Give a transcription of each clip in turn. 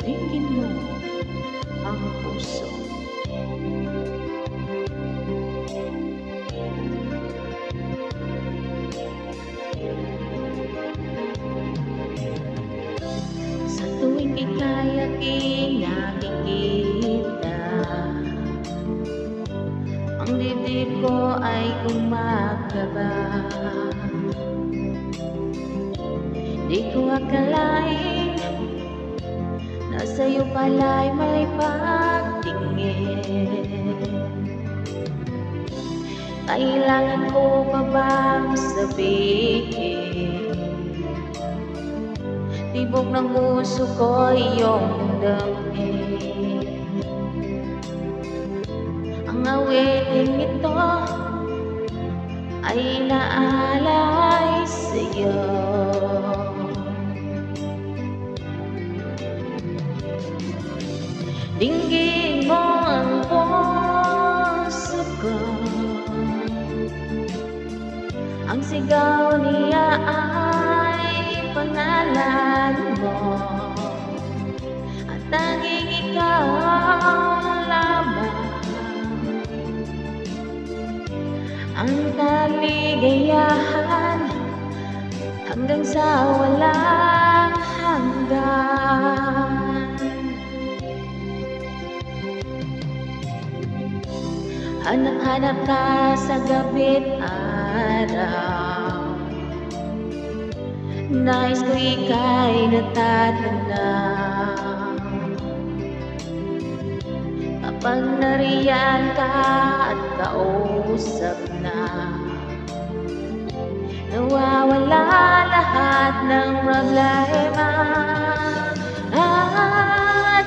Dinggin mo ang puso. Sa tuwing ika'y aking nakikita, ang dibdib ko ay gumagaba. Di ko akalain na sa'yo pala'y may pagtingin. Kailangan ko pa bang sabihin? Tibok ng puso ko iyong damhin. Ang awiting ito ay naalay sa'yo. Dinggin mo ang puso ko, ang sigaw niya ay pangalan mo, at tanging ikaw lamang ang kaligayahan hanggang sa walang hanggan. Hanap-hanap ka sa gabi't araw, nais ko ika'y natatanaw. Kapag nariyan ka at kausap na, nawawala lahat ng problema.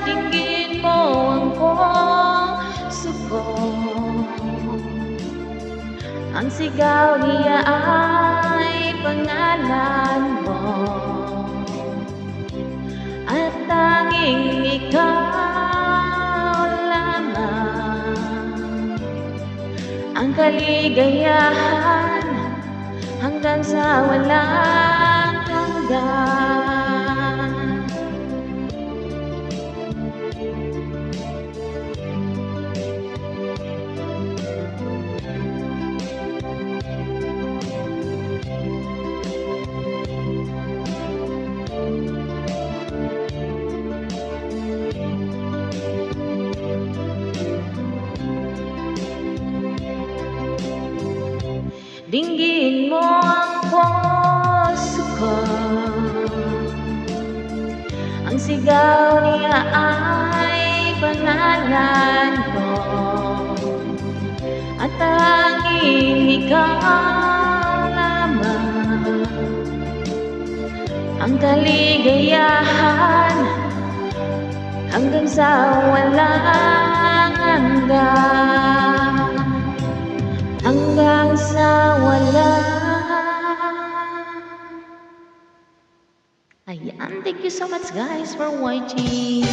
Dinggin mo ang puso ko, ang sigaw niya ay pangalan mo, at tanging ikaw lamang ang kaligayahan hanggang sa walang hanggan. Dinggin mo ang puso ko, ang sigaw niya ay pangalan mo, at tanging ikaw lamang ang kaligayahan hanggang sa walang hanggan. Hanggang sa wala. Ayan, thank you so much guys for watching.